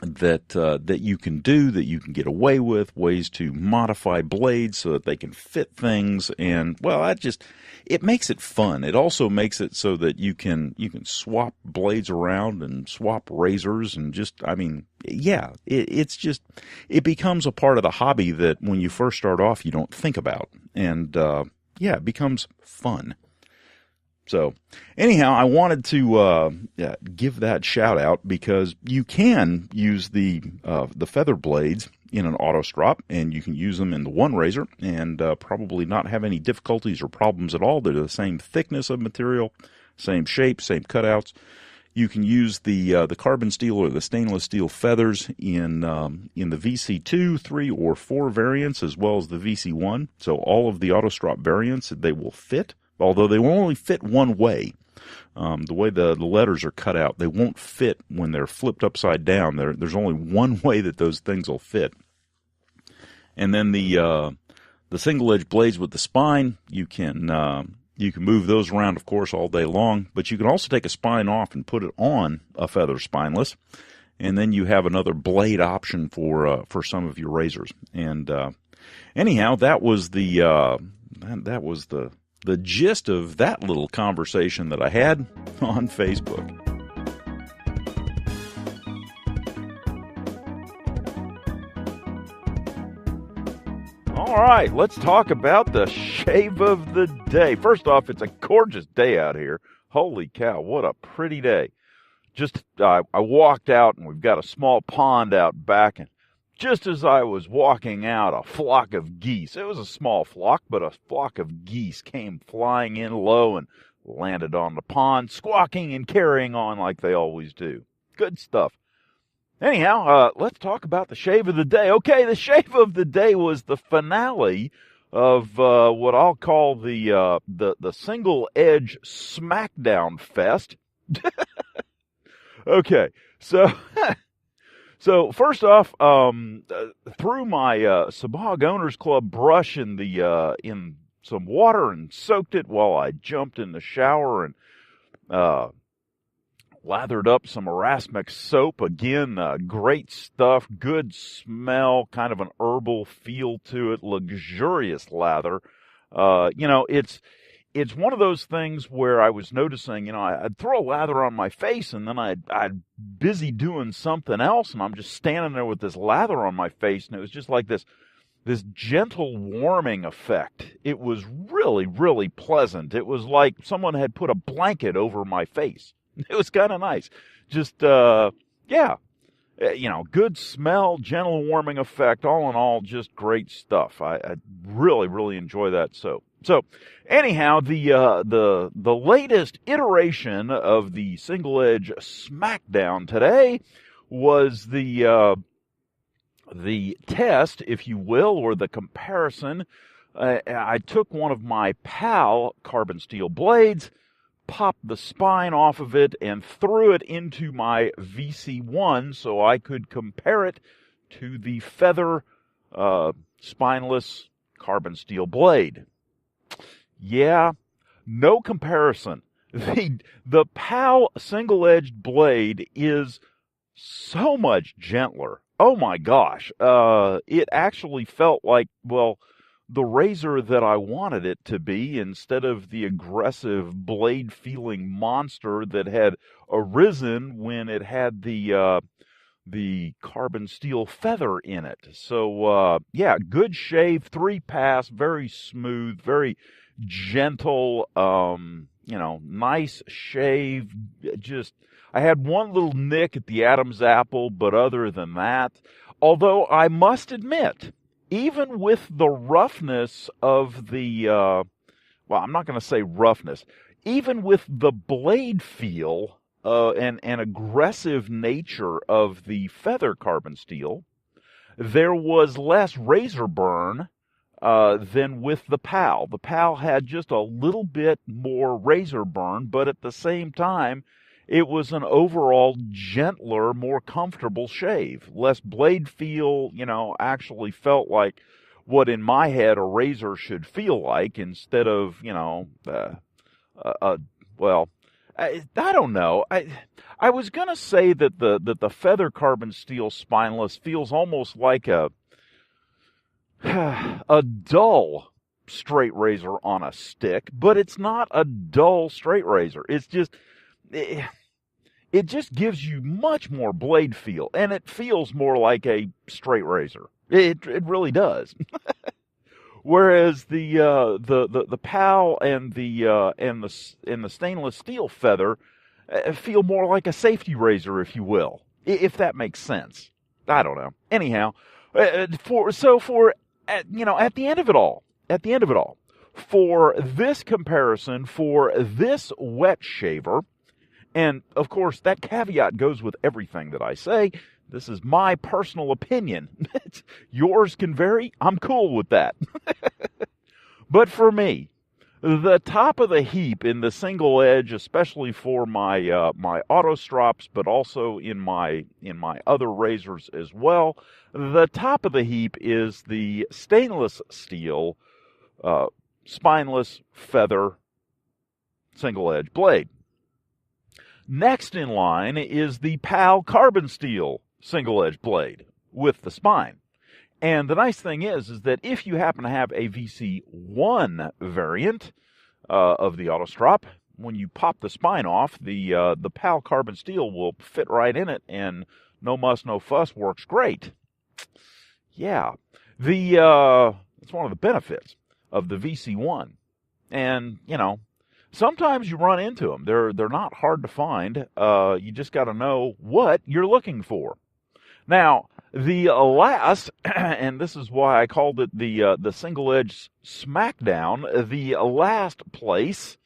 that you can do, that you can get away with, ways to modify blades so that they can fit things. And, well, it makes it fun. It also makes it so that you can swap blades around and swap razors and it becomes a part of the hobby that when you first start off, you don't think about. And, it becomes fun. So, anyhow, I wanted to give that shout out because you can use the feather blades in an auto strop, and you can use them in the one razor and probably not have any difficulties or problems at all. They're the same thickness of material, same shape, same cutouts. You can use the carbon steel or the stainless steel feathers in the VC2, 3, or 4 variants, as well as the VC1. So all of the auto strop variants, they will fit, although they will only fit one way. The way the letters are cut out, they won't fit when they're flipped upside down. There's only one way that those things will fit. And then the single-edge blades with the spine, you can move those around, of course, all day long. But you can also take a spine off and put it on a feather spineless, and then you have another blade option for some of your razors. And anyhow, that was the gist of that little conversation that I had on Facebook. All right, let's talk about the shave of the day. First off, it's a gorgeous day out here. Holy cow, what a pretty day. I walked out, and we've got a small pond out back, and just as I was walking out, a flock of geese, it was a small flock, but a flock of geese came flying in low and landed on the pond, squawking and carrying on like they always do. Good stuff. Anyhow, let's talk about the shave of the day. Okay, the shave of the day was the finale of what I'll call the single-edge Smackdown fest. Okay, so first off, threw my Sabog Owners Club brush in some water and soaked it while I jumped in the shower and lathered up some Erasmus soap. Again, great stuff, good smell, kind of an herbal feel to it, luxurious lather. It's one of those things where I was noticing, I'd throw a lather on my face and then I'd busy doing something else, and I'm just standing there with this lather on my face, and it was just like this gentle warming effect. It was really, really pleasant. It was like someone had put a blanket over my face. It was kind of nice. Just, good smell, gentle warming effect. All in all, just great stuff. I really, really enjoy that soap. So, anyhow, the latest iteration of the single-edge Smackdown today was the test, if you will, or the comparison. I took one of my PAL carbon steel blades, popped the spine off of it, and threw it into my VC1 so I could compare it to the feather spineless carbon steel blade. Yeah, no comparison. The PAL single-edged blade is so much gentler. Oh my gosh. It actually felt like, the razor that I wanted it to be, instead of the aggressive blade-feeling monster that had arisen when it had the carbon steel feather in it. So, good shave, 3-pass, very smooth, very gentle, nice shave. I had one little nick at the Adam's apple, but other than that, although I must admit, even with the roughness of the, I'm not going to say roughness, even with the blade feel and aggressive nature of the feather carbon steel, there was less razor burn than with the PAL. The PAL had just a little bit more razor burn, but at the same time, it was an overall gentler, more comfortable shave. Less blade feel, actually felt like what in my head a razor should feel like, instead of, I don't know. I was going to say that the feather carbon steel spineless feels almost like a dull straight razor on a stick, but it's not a dull straight razor. It's just, it just gives you much more blade feel, and it feels more like a straight razor. It really does. Whereas the PAL and the stainless steel feather feel more like a safety razor, if you will, if that makes sense. I don't know. Anyhow, at the end of it all, for this comparison, for this wet shaver, and of course that caveat goes with everything that I say. This is my personal opinion. Yours can vary. I'm cool with that. But for me, The top of the heap in the single edge, especially for my my auto strops, but also in my other razors as well. The top of the heap is the stainless steel spineless feather single edge blade. Next in line is the PAL carbon steel single edge blade with the spine. And the nice thing is that if you happen to have a VC1 variant of the Autostrop, when you pop the spine off, the PAL carbon steel will fit right in it, and no muss, no fuss works great. Yeah, it's one of the benefits of the VC1, and sometimes you run into them. They're not hard to find. You just got to know what you're looking for. Now, the last, and this is why I called it the single edge Smackdown, the last place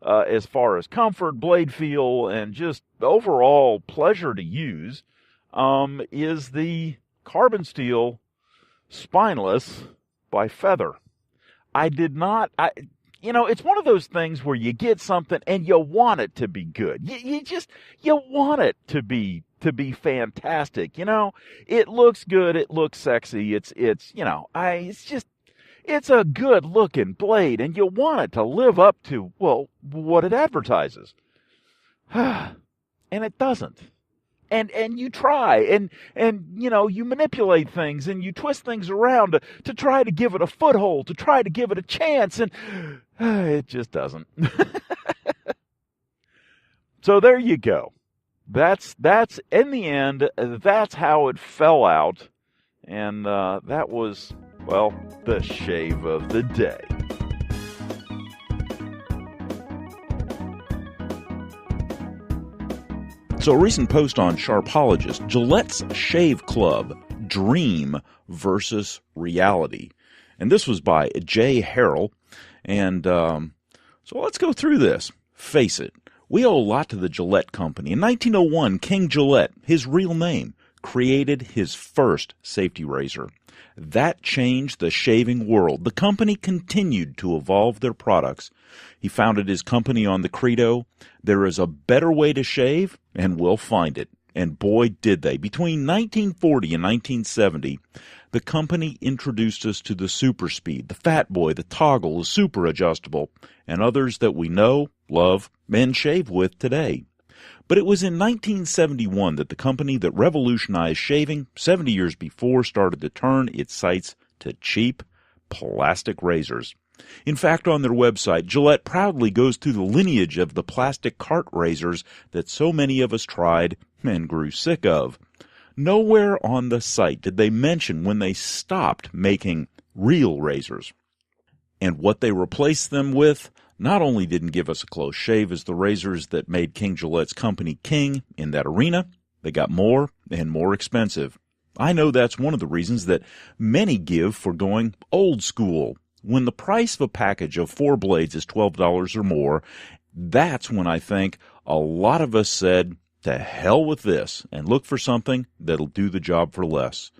as far as comfort, blade feel, and just overall pleasure to use, is the carbon steel spineless by Feather. It's one of those things where you get something and you want it to be good. You want it to be fantastic. It looks good. It looks sexy. It's a good looking blade, and you want it to live up to, well, what it advertises. And it doesn't. And you try, and you manipulate things, and you twist things around to try to give it a foothold, to try to give it a chance, and it just doesn't. So there you go. That's in the end, that's how it fell out, and that was, well, the shave of the day. So a recent post on Sharpologist, Gillette's Shave Club, Dream versus Reality. And this was by Jay Harrell. And so let's go through this. Face it, we owe a lot to the Gillette company. In 1901, King Gillette, his real name, created his first safety razor. That changed the shaving world. The company continued to evolve their products. He founded his company on the credo, there is a better way to shave, and we'll find it. And boy, did they. Between 1940 and 1970, the company introduced us to the Super Speed, the Fat Boy, the Toggle, the Super Adjustable, and others that we know, love, and shave with today. But it was in 1971 that the company that revolutionized shaving 70 years before started to turn its sights to cheap plastic razors. In fact, on their website, Gillette proudly goes through the lineage of the plastic cart razors that so many of us tried and grew sick of. Nowhere on the site did they mention when they stopped making real razors. And what they replaced them with not only didn't give us a close shave as the razors that made King Gillette's company king in that arena, they got more and more expensive. I know that's one of the reasons that many give for going old school. When the price of a package of 4 blades is $12 or more, that's when I think a lot of us said, to hell with this, and look for something that'll do the job for less.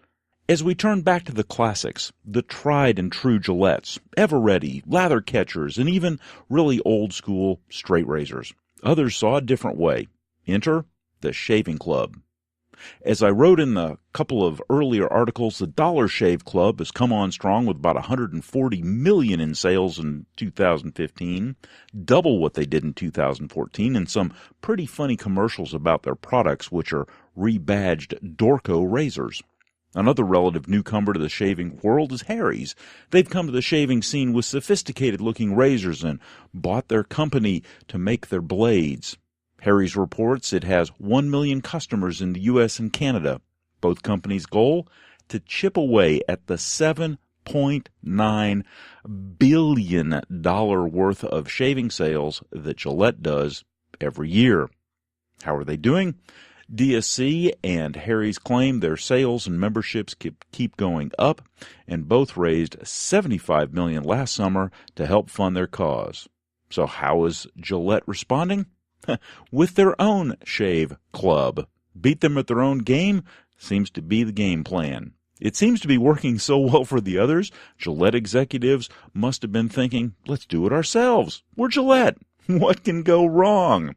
As we turn back to the classics, the tried and true Gillettes, ever-ready, lather catchers, and even really old-school straight razors, others saw a different way. Enter the Shaving Club. As I wrote in a couple of earlier articles, the Dollar Shave Club has come on strong with about $140 million in sales in 2015, double what they did in 2014, and some pretty funny commercials about their products, which are rebadged Dorco razors. Another relative newcomer to the shaving world is Harry's. They've come to the shaving scene with sophisticated-looking razors and bought their company to make their blades. Harry's reports it has 1 million customers in the U.S. and Canada. Both companies' goal? To chip away at the $7.9 billion worth of shaving sales that Gillette does every year. How are they doing? DSC and Harry's claim their sales and memberships keep going up, and both raised $75 million last summer to help fund their cause. So how is Gillette responding? With their own shave club. Beat them at their own game seems to be the game plan. It seems to be working so well for the others, Gillette executives must have been thinking, let's do it ourselves. We're Gillette. What can go wrong?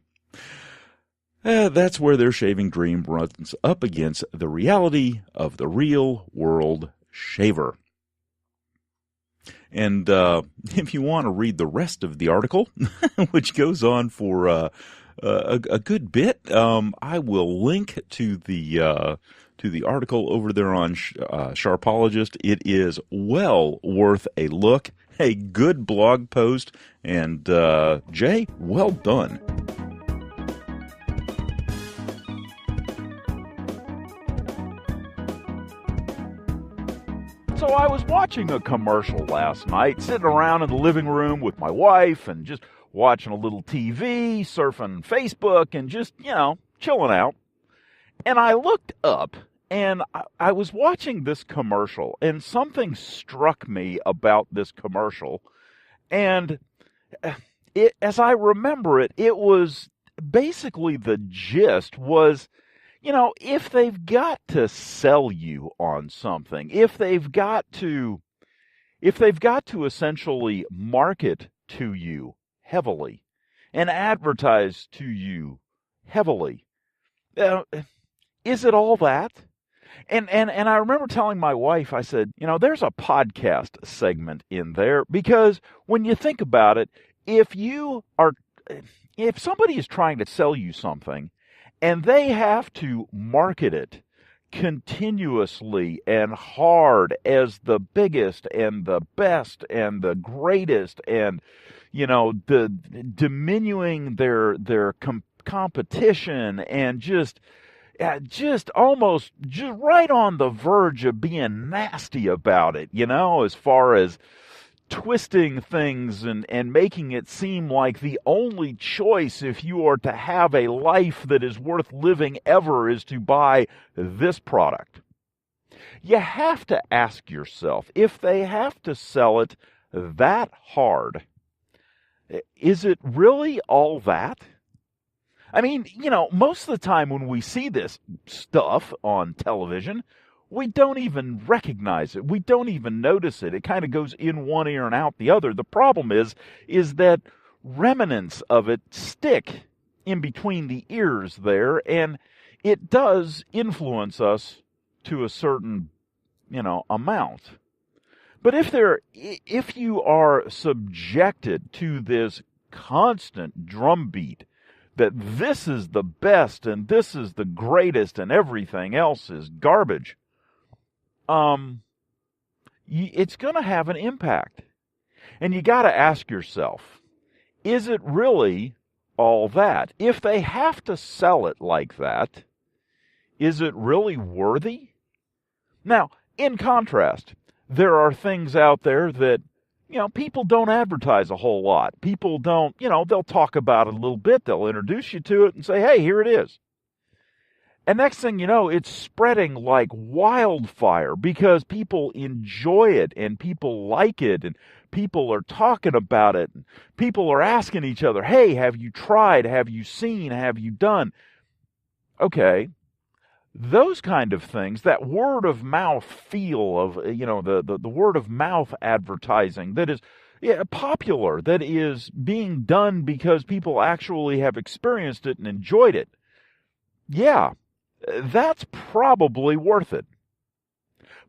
That's where their shaving dream runs up against the reality of the real-world shaver. And if you want to read the rest of the article, which goes on for a good bit, I will link to the article over there on Sharpologist. It is well worth a look. A good blog post. And Jay, well done. So I was watching a commercial last night, sitting around in the living room with my wife and just watching a little TV, surfing Facebook, and just, chilling out. And I looked up, and I was watching this commercial, and something struck me about this commercial. And as I remember it, it was basically the gist was, if they've got to sell you on something, if they've got to essentially market to you heavily and advertise to you heavily, is it all that? And I remember telling my wife, I said, there's a podcast segment in there, because when you think about it, if somebody is trying to sell you something and they have to market it continuously and hard as the biggest and the best and the greatest, and the diminuing their competition, and just almost just right on the verge of being nasty about it, as far as twisting things and making it seem like the only choice if you are to have a life that is worth living ever is to buy this product. You have to ask yourself, if they have to sell it that hard, is it really all that? I mean, most of the time when we see this stuff on television, we don't even recognize it. We don't even notice it. It kind of goes in one ear and out the other. The problem is that remnants of it stick in between the ears there, and it does influence us to a certain, amount. But if you are subjected to this constant drumbeat that this is the best and this is the greatest and everything else is garbage, it's going to have an impact. And you got to ask yourself, is it really all that? If they have to sell it like that, is it really worthy? Now, in contrast, there are things out there that, people don't advertise a whole lot. People don't, they'll talk about it a little bit. They'll introduce you to it and say, hey, here it is. And next thing you know, it's spreading like wildfire because people enjoy it and people like it and people are talking about it. And people are asking each other, hey, have you tried? Have you seen? Have you done? Okay. Those kind of things, that word of mouth feel of, the word of mouth advertising that is popular, that is being done because people actually have experienced it and enjoyed it. Yeah. That's probably worth it.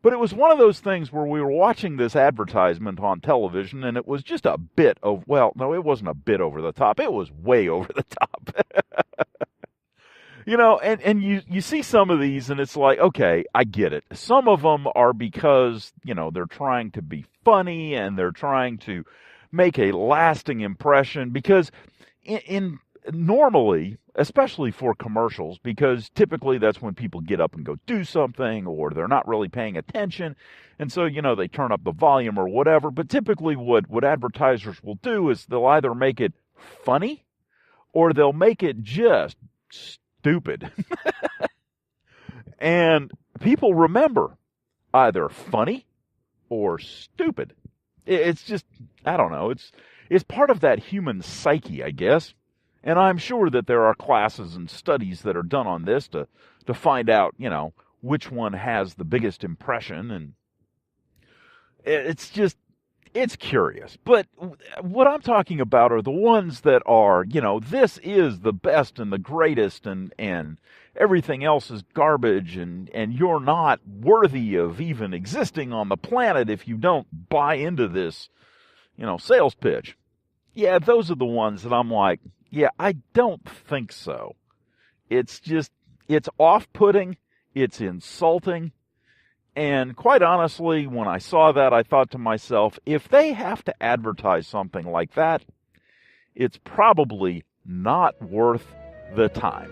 But it was one of those things where we were watching this advertisement on television, and it was just a bit of, well, no, it wasn't a bit over the top. It was way over the top. And you see some of these, and it's like, okay, I get it. Some of them are because, they're trying to be funny, and they're trying to make a lasting impression, because in normally, especially for commercials, because typically that's when people get up and go do something, or they're not really paying attention, and so, they turn up the volume or whatever. But typically what advertisers will do is they'll either make it funny, or they'll make it just stupid. And people remember either funny or stupid. It's just, I don't know, it's part of that human psyche, I guess. And I'm sure that there are classes and studies that are done on this to find out, which one has the biggest impression, and it's curious. But what I'm talking about are the ones that are, this is the best and the greatest, and everything else is garbage, and you're not worthy of even existing on the planet if you don't buy into this, sales pitch. Yeah, those are the ones that I'm like, yeah, I don't think so. It's off-putting, it's insulting, and quite honestly, when I saw that, I thought to myself, if they have to advertise something like that, it's probably not worth the time.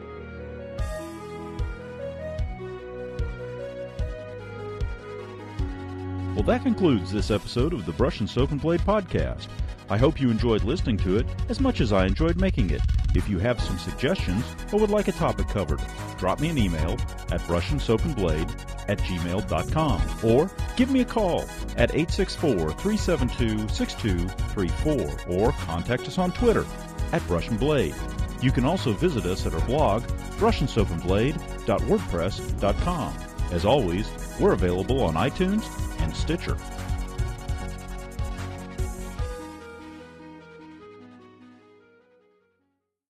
Well, that concludes this episode of the Brush and Soap and Blade Podcast. I hope you enjoyed listening to it as much as I enjoyed making it. If you have some suggestions or would like a topic covered, drop me an email at BrushnSoapnBlade@gmail.com or give me a call at 864-372-6234 or contact us on Twitter at BrushnBlade. You can also visit us at our blog, BrushnSoapnBlade.wordpress.com. As always, we're available on iTunes and Stitcher.